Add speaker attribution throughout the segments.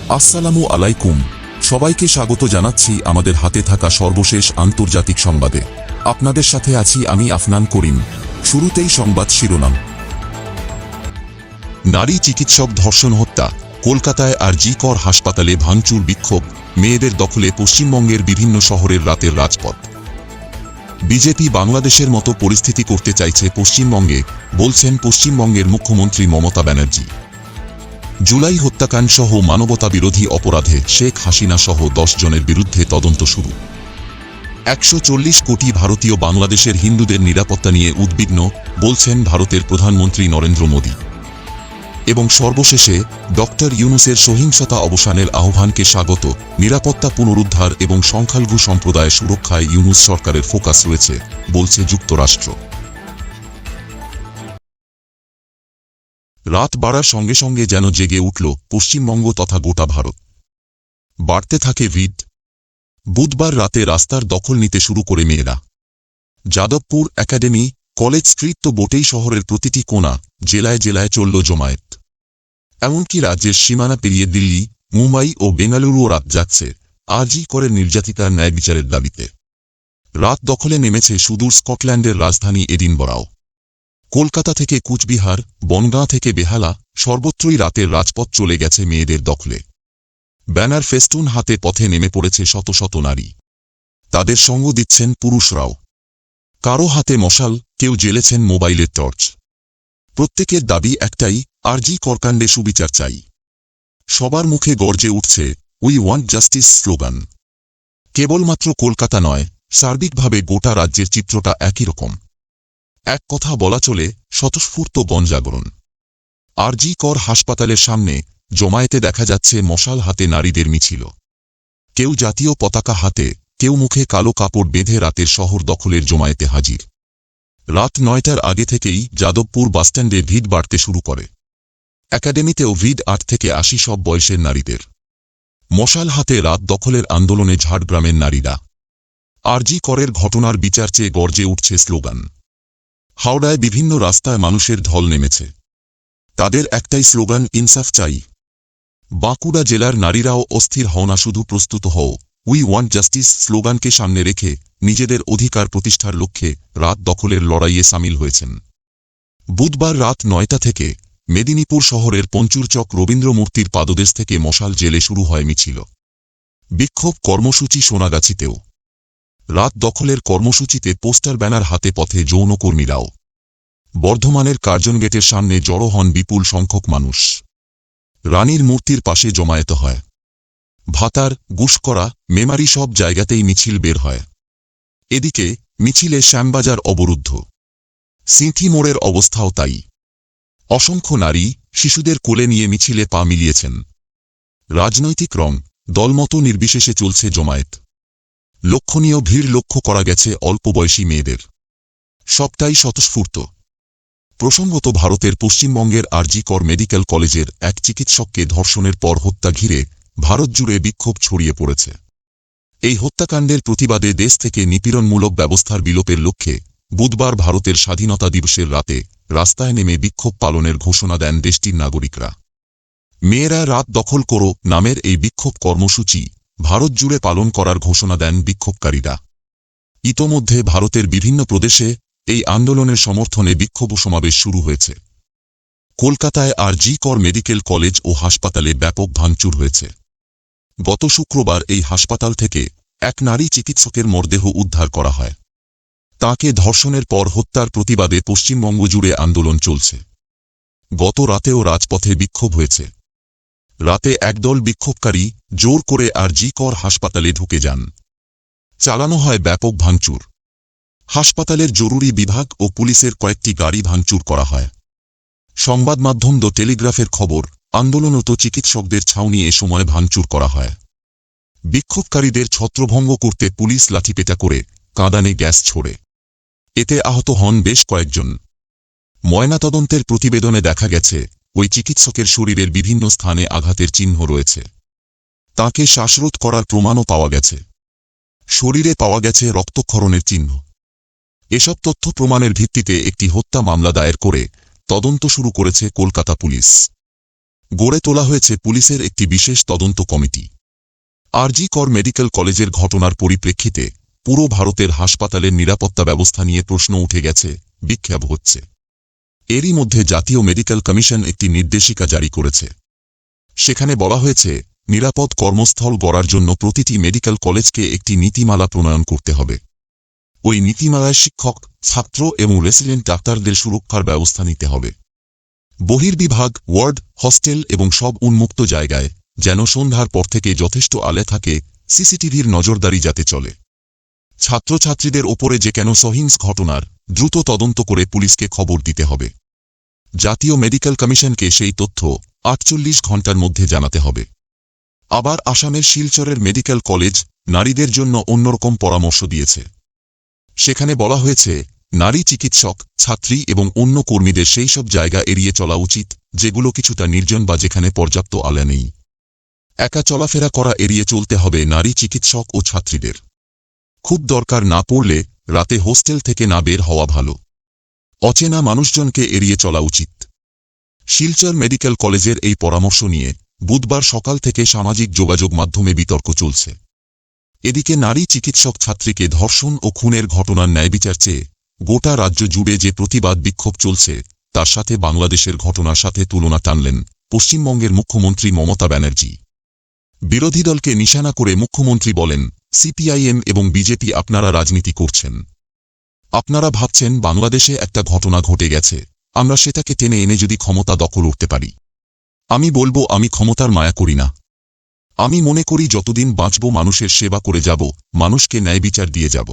Speaker 1: আসসালামু আলাইকুম। সবাইকে স্বাগত জানাচ্ছি আমাদের হাতে থাকা সর্বশেষ আন্তর্জাতিক সংবাদে। আপনাদের সাথে আছি আমি আফনান করিম। শুরুতেই সংবাদ শিরোনাম। নারী চিকিৎসক ধর্ষণ হত্যা, কলকাতায় আর.জি. কর হাসপাতালে ভাঙচুর বিক্ষোভ, মেয়েদের দখলে পশ্চিমবঙ্গের বিভিন্ন শহরের রাতের রাজপথ। বিজেপি বাংলাদেশের মতো পরিস্থিতি করতে চাইছে পশ্চিমবঙ্গে, বলছেন পশ্চিমবঙ্গের মুখ্যমন্ত্রী মমতা ব্যানার্জি। জুলাই হত্যাকাণ্ড সহ মানবতাবিরোধী অপরাধে শেখ হাসিনা সহ 10 জনের বিরুদ্ধে তদন্ত শুরু। 140 কোটি ভারতীয় বাংলাদেশের হিন্দুদের নিরাপত্তা নিয়ে উদ্বিগ্ন, বলছেন ভারতের প্রধানমন্ত্রী নরেন্দ্র মোদী। এবং সর্বশেষে ডক্টর ইউনূসের সহিংসতা অবসানের আহ্বানকে স্বাগত, নিরাপত্তা পুনরুদ্ধার এবং সংখ্যালঘু সম্প্রদায় সুরক্ষায় ইউনূস সরকারের ফোকাস রয়েছে, বলছে যুক্তরাষ্ট্র। রাত বাড়ার সঙ্গে সঙ্গে যেন জেগে উঠল পশ্চিমবঙ্গ তথা গোটা ভারত। বাড়তে থাকে ভিড়। বুধবার রাতে রাস্তার দখল নিতে শুরু করে মেয়েরা। যাদবপুর একাডেমি কলেজ স্ট্রিট তো বটেই, শহরের প্রতিটি কোণা, জেলায় জেলায় চলল জমায়েত। এমনকি রাজ্যের সীমানা পেরিয়ে দিল্লি, মুম্বাই ও বেঙ্গালুরুও রাত যাচ্ছে আর.জি. করের নির্যাতিতার ন্যায় বিচারের দাবিতে। রাত দখলে নেমেছে সুদূর স্কটল্যান্ডের রাজধানী এডিনবরাও। কলকাতা থেকে কুচবিহার, বনগাঁ থেকে বেহালা, সর্বত্রই রাতের রাজপথ চলে গেছে মেয়েদের দখলে। ব্যানার ফেস্টুন হাতে পথে নেমে পড়েছে শত শত নারী। তাদের সঙ্গ দিচ্ছেন পুরুষরাও। কারো হাতে মশাল, কেউ জ্বেলেছেন মোবাইলের টর্চ। প্রত্যেকের দাবি একটাই, আর.জি. করকাণ্ডে সুবিচার চাই। সবার মুখে গর্জে উঠছে উই ওয়ান্ট জাস্টিস স্লোগান। কেবলমাত্র কলকাতা নয়, সার্বিকভাবে গোটা রাজ্যের চিত্রটা একই রকম। এক কথা বলা চলে, স্বতঃস্ফূর্ত গণজাগরণ। আর.জি. কর হাসপাতালের সামনে জমায়েতে দেখা যাচ্ছে মশাল হাতে নারীদের মিছিল। কেউ জাতীয় পতাকা হাতে, কেউ মুখে কালো কাপড় বেঁধে রাতের শহর দখলের জমায়েতে হাজির। রাত 9টার আগে থেকেই যাদবপুর বাসস্ট্যান্ডে ভিড় বাড়তে শুরু করে। একাডেমিতেও ভিড় 8 থেকে 80 সব বয়সের নারীদের। মশাল হাতে রাত দখলের আন্দোলনে ঝাড়গ্রামের নারীরা। আর.জি. করের ঘটনার বিচার চেয়ে গর্জে উঠছে স্লোগান। হাওড়ায় বিভিন্ন রাস্তায় মানুষের ঢল নেমেছে। তাদের একটাই স্লোগান, ইনসাফ চাই। বাঁকুড়া জেলার নারীরাও অস্থির হও না, শুধু প্রস্তুত হও, উই ওয়ান্ট জাস্টিস স্লোগানকে সামনে রেখে নিজেদের অধিকার প্রতিষ্ঠার লক্ষ্যে রাত দখলের লড়াইয়ে সামিল হয়েছেন। বুধবার রাত 9টা থেকে মেদিনীপুর শহরের পঞ্চুরচক রবীন্দ্র মূর্তির পাদদেশ থেকে মশাল জেলে শুরু হয় মিছিল। বিক্ষোভ কর্মসূচি সোনাগাছিতেও। রাত দখলের কর্মসূচিতে পোস্টার ব্যানার হাতে পথে যৌনকর্মীরাও। বর্ধমানের কার্জন গেটের সামনে জড়ো হন বিপুল সংখ্যক মানুষ। রানীর মূর্তির পাশে জমায়েত হয়। ভাতার, গুসকরা, মেমারি সব জায়গাতেই মিছিল বের হয়। এদিকে মিছিলে শ্যামবাজার অবরুদ্ধ। সিঁথি মোড়ের অবস্থাও তাই। অসংখ্য নারী, শিশুদের কোলে নিয়ে মিছিলে পা মিলিয়েছেন। রাজনৈতিক রং, দলমত নির্বিশেষে চলছে জমায়েত। লক্ষণীয় ভিড় লক্ষ্য করা গেছে অল্প বয়সী মেয়েদের। সবটাই স্বতঃস্ফূর্ত। প্রসঙ্গত, ভারতের পশ্চিমবঙ্গের আর.জি. কর মেডিকেল কলেজের এক চিকিৎসককে ধর্ষণের পর হত্যা ঘিরে ভারত জুড়ে বিক্ষোভ ছড়িয়ে পড়েছে। এই হত্যাকাণ্ডের প্রতিবাদে দেশ থেকে নিপীড়নমূলক ব্যবস্থার বিলোপের লক্ষ্যে বুধবার ভারতের স্বাধীনতা দিবসের রাতে রাস্তায় নেমে বিক্ষোভ পালনের ঘোষণা দেন দেশটির নাগরিকরা। মেয়েরা রাত দখল করো নামের এই বিক্ষোভ কর্মসূচি ভারত জুড়ে পালন করার ঘোষণা দেন বিক্ষোভকারীরা। ইতোমধ্যে ভারতের বিভিন্ন প্রদেশে এই আন্দোলনের সমর্থনে বিক্ষোভ সমাবেশ শুরু হয়েছে। কলকাতায় আর.জি. কর মেডিকেল কলেজ ও হাসপাতালে ব্যাপক ভাঙচুর হয়েছে। গত শুক্রবার এই হাসপাতাল থেকে এক নারী চিকিৎসকের মরদেহ উদ্ধার করা হয়। তাঁকে ধর্ষণের পর হত্যার প্রতিবাদে পশ্চিমবঙ্গ জুড়ে আন্দোলন চলছে। গত রাতেও রাজপথে বিক্ষোভ হয়েছে। রাতে একদল বিক্ষোভকারী জোর করে আর.জি. কর হাসপাতালে ঢুকে যান। চালানো হয় ব্যাপক ভাঙচুর। হাসপাতালের জরুরি বিভাগ ও পুলিশের কয়েকটি গাড়ি ভাঙচুর করা হয়। সংবাদ মাধ্যম দ্য টেলিগ্রাফের খবর, আন্দোলনরত চিকিৎসকদের ছাউনি এ সময় ভাঙচুর করা হয়। বিক্ষোভকারীদের ছত্রভঙ্গ করতে পুলিশ লাঠিপেটা করে, কাঁদানে গ্যাস ছোড়ে। এতে আহত হন বেশ কয়েকজন। ময়নাতদন্তের প্রতিবেদনে দেখা গেছে ওই চিকিৎসকের শরীরের বিভিন্ন স্থানে আঘাতের চিহ্ন রয়েছে। তাঁকে শ্বাসরোধ করার প্রমাণও পাওয়া গেছে। শরীরে পাওয়া গেছে রক্তক্ষরণের চিহ্ন। এসব তথ্য প্রমাণের ভিত্তিতে একটি হত্যা মামলা দায়ের করে তদন্ত শুরু করেছে কলকাতা পুলিশ। গড়ে তোলা হয়েছে পুলিশের একটি বিশেষ তদন্ত কমিটি। আরজি কর মেডিকেল কলেজের ঘটনার পরিপ্রেক্ষিতে পুরো ভারতের হাসপাতালের নিরাপত্তা ব্যবস্থা নিয়ে প্রশ্ন উঠে গেছে, বিক্ষোভ হচ্ছে। এরই মধ্যে জাতীয় মেডিকেল কমিশন একটি নির্দেশিকা জারি করেছে। সেখানে বলা হয়েছে, নিরাপদ কর্মস্থল গড়ার জন্য প্রতিটি মেডিকেল কলেজকে একটি নীতিমালা প্রণয়ন করতে হবে। ওই নীতিমালায় শিক্ষক, ছাত্র এবং রেসিডেন্ট ডাক্তারদের সুরক্ষার ব্যবস্থা নিতে হবে। বহির্বিভাগ, ওয়ার্ড, হস্টেল এবং সব উন্মুক্ত জায়গায় যেন সন্ধ্যার পর থেকে যথেষ্ট আলো থাকে, সিসিটিভির নজরদারি যাতে চলে। ছাত্রছাত্রীদের ওপরে যে কেন সহিংস ঘটনার দ্রুত তদন্ত করে পুলিশকে খবর দিতে হবে। জাতীয় মেডিকেল কমিশনকে সেই তথ্য ৪৮ ঘণ্টার মধ্যে জানাতে হবে। আবার আসামের শিলচরের মেডিকেল কলেজ নারীদের জন্য অন্যরকম পরামর্শ দিয়েছে। সেখানে বলা হয়েছে, নারী চিকিৎসক, ছাত্রী এবং অন্য কর্মীদের সেই সব জায়গা এড়িয়ে চলা উচিত যেগুলো কিছুটা নির্জন বা যেখানে পর্যাপ্ত আলো নেই। একা চলাফেরা করা এড়িয়ে চলতে হবে নারী চিকিৎসক ও ছাত্রীদের। খুব দরকার না পড়লে রাতে হোস্টেল থেকে না বের হওয়া ভালো। অচেনা মানুষজনকে এড়িয়ে চলা উচিত। শিলচর মেডিকেল কলেজের এই পরামর্শ নিয়ে বুধবার সকাল থেকে সামাজিক যোগাযোগ মাধ্যমে বিতর্ক চলছে। এদিকে নারী চিকিৎসক ছাত্রীকে ধর্ষণ ও খুনের ঘটনার ন্যায়বিচার চেয়ে গোটা রাজ্য জুড়ে যে প্রতিবাদ বিক্ষোভ চলছে, তার সাথে বাংলাদেশের ঘটনার সাথে তুলনা টানলেন পশ্চিমবঙ্গের মুখ্যমন্ত্রী মমতা ব্যানার্জি। বিরোধী দলকে নিশানা করে মুখ্যমন্ত্রী বলেন, সিপিআইএম এবং বিজেপি আপনারা রাজনীতি করছেন। আপনারা ভাবছেন বাংলাদেশে একটা ঘটনা ঘটে গেছে, আমরা সেটাকে টেনে এনে যদি ক্ষমতা দখল করতে পারি। আমি বলবো, আমি ক্ষমতার মায়া করি না। আমি মনে করি যতদিন বাঁচব মানুষের সেবা করে যাব, মানুষকে ন্যায় বিচার দিয়ে যাব।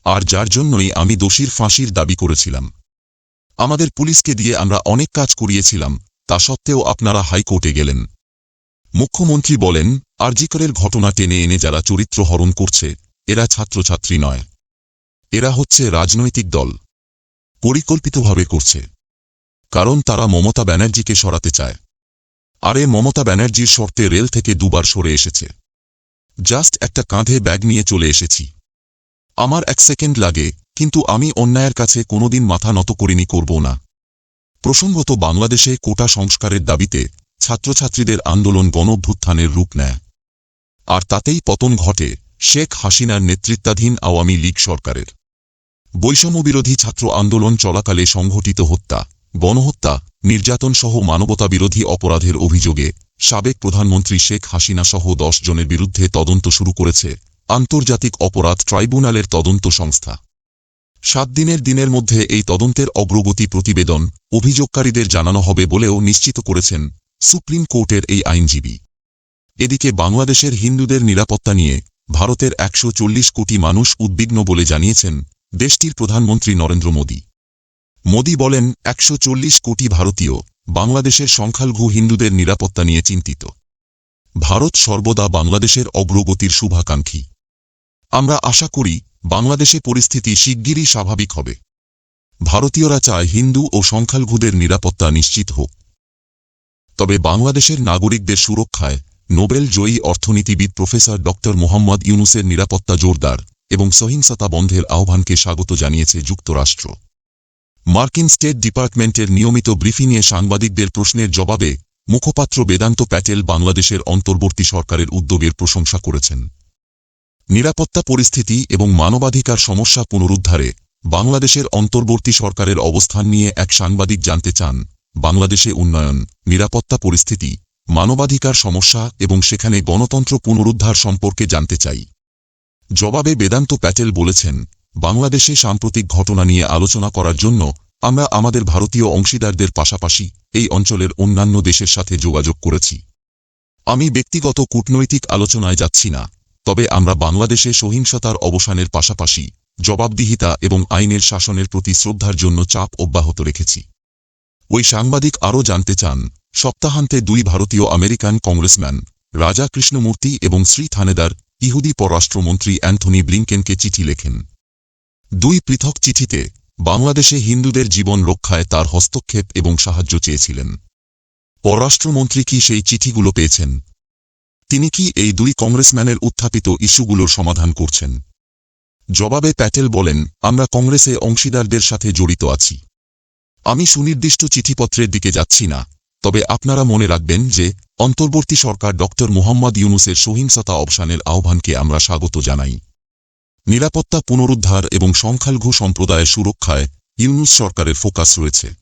Speaker 1: আর যার জন্যই আমি দোষীর ফাঁসির দাবি করেছিলাম। আমাদের পুলিশকে দিয়ে আমরা অনেক কাজ করিয়েছিলাম, তা সত্ত্বেও আপনারা হাইকোর্টে গেলেন। মুখ্যমন্ত্রী বলেন, আরজিকরের ঘটনা টেনে এনে যারা চরিত্র হরণ করছে, এরা ছাত্রছাত্রী নয়, এরা হচ্ছে রাজনৈতিক দল। পরিকল্পিতভাবে করছে, কারণ তারা মমতা ব্যানার্জিকে সরাতে চায়। আরে মমতা ব্যানার্জির শর্তে রেল থেকে দুবার সরে এসেছে। জাস্ট একটা কাঁধে ব্যাগ নিয়ে চলে এসেছি। আমার 1 সেকেন্ড লাগে, কিন্তু আমি অন্যায়ের কাছে কোনোদিন মাথা নত করিনি, করব না। প্রসঙ্গত, বাংলাদেশে কোটা সংস্কারের দাবিতে ছাত্রছাত্রীদের আন্দোলন গণঅভ্যুত্থানের রূপ নেয়। আর তাতেই পতন ঘটে শেখ হাসিনার নেতৃত্বাধীন আওয়ামী লীগ সরকারের। বৈষম্যবিরোধী ছাত্র আন্দোলন চলাকালে সংঘটিত হত্যা, গণহত্যা, নির্যাতন সহ মানবতাবিরোধী অপরাধের অভিযোগে সাবেক প্রধানমন্ত্রী শেখ হাসিনা সহ 10 জনের বিরুদ্ধে তদন্ত শুরু করেছে আন্তর্জাতিক অপরাধ ট্রাইব্যুনালের তদন্ত সংস্থা। 7 দিনের মধ্যে এই তদন্তের অগ্রগতি প্রতিবেদন অভিযোগকারীদের জানানো হবে বলেও নিশ্চিত করেছেন সুপ্রিম কোর্টের এই আইনজীবী। এদিকে বাংলাদেশের হিন্দুদের নিরাপত্তা নিয়ে ভারতের 140 কোটি মানুষ উদ্বিগ্ন বলে জানিয়েছেন দেশটির প্রধানমন্ত্রী নরেন্দ্র মোদী। মোদী বলেন, 140 কোটি ভারতীয় বাংলাদেশের সংখ্যালঘু হিন্দুদের নিরাপত্তা নিয়ে চিন্তিত। ভারত সর্বদা বাংলাদেশের অগ্রগতির শুভাকাঙ্ক্ষী। আমরা আশা করি বাংলাদেশে পরিস্থিতি শিগগিরই স্বাভাবিক হবে। ভারতীয়রা চায় হিন্দু ও সংখ্যালঘুদের নিরাপত্তা নিশ্চিত হোক। তবে বাংলাদেশের নাগরিকদের সুরক্ষায় নোবেল জয়ী অর্থনীতিবিদ প্রফেসর ড. মোহাম্মদ ইউনূসের নিরাপত্তা জোরদার এবং সহিংসতা বন্ধের আহ্বানকে স্বাগত জানিয়েছে যুক্তরাষ্ট্র। মার্কিন স্টেট ডিপার্টমেন্টের নিয়মিত ব্রিফিংয়ে সাংবাদিকদের প্রশ্নের জবাবে মুখপাত্র বেদান্ত প্যাটেল বাংলাদেশের অন্তর্বর্তী সরকারের উদ্যোগের প্রশংসা করেছেন। নিরাপত্তা পরিস্থিতি এবং মানবাধিকার সমস্যা পুনরুদ্ধারে বাংলাদেশের অন্তর্বর্তী সরকারের অবস্থান নিয়ে এক সাংবাদিক জানতে চান, বাংলাদেশে উন্নয়ন, নিরাপত্তা পরিস্থিতি, মানবাধিকার সমস্যা এবং সেখানে গণতন্ত্র পুনরুদ্ধার সম্পর্কে জানতে চাই। জবাবে বেদান্ত প্যাটেল বলেছেন, বাংলাদেশে সাম্প্রতিক ঘটনা নিয়ে আলোচনা করার জন্য আমরা আমাদের ভারতীয় অংশীদারদের পাশাপাশি এই অঞ্চলের অন্যান্য দেশের সাথে যোগাযোগ করেছি। আমি ব্যক্তিগত কূটনৈতিক আলোচনায় যাচ্ছি না, তবে আমরা বাংলাদেশে সহিংসতার অবসানের পাশাপাশি জবাবদিহিতা এবং আইনের শাসনের প্রতি শ্রদ্ধার জন্য চাপ অব্যাহত রেখেছি। ওই সাংবাদিক আরও জানতে চান, সপ্তাহান্তে 2 ভারতীয় আমেরিকান কংগ্রেসম্যান রাজা কৃষ্ণমূর্তি এবং শ্রী থানেদার ইহুদি পররাষ্ট্রমন্ত্রী অ্যান্থনি ব্লিংকেনকে চিঠি লেখেন। 2 পৃথক চিঠিতে বাংলাদেশে হিন্দুদের জীবন রক্ষায় তার হস্তক্ষেপ এবং সাহায্য চেয়েছিলেন। পররাষ্ট্রমন্ত্রী কি সেই চিঠিগুলো পেয়েছেন? তিনি কি এই 2 কংগ্রেসম্যানের উত্থাপিত ইস্যুগুলোর সমাধান করছেন? জবাবে প্যাটেল বলেন, আমরা কংগ্রেসে অংশীদারদের সাথে জড়িত আছি। আমি সুনির্দিষ্ট চিঠিপত্রের দিকে যাচ্ছি না, তবে আপনারা মনে রাখবেন যে অন্তর্বর্তী সরকার ডক্টর মোহাম্মদ ইউনূসের সহিংসতা অবসানের আহ্বানকে আমরা স্বাগত জানাই। নিরাপত্তা পুনরুদ্ধার এবং সংখ্যালঘু সম্প্রদায়ের সুরক্ষায় ইউনূস সরকারের ফোকাস রয়েছে।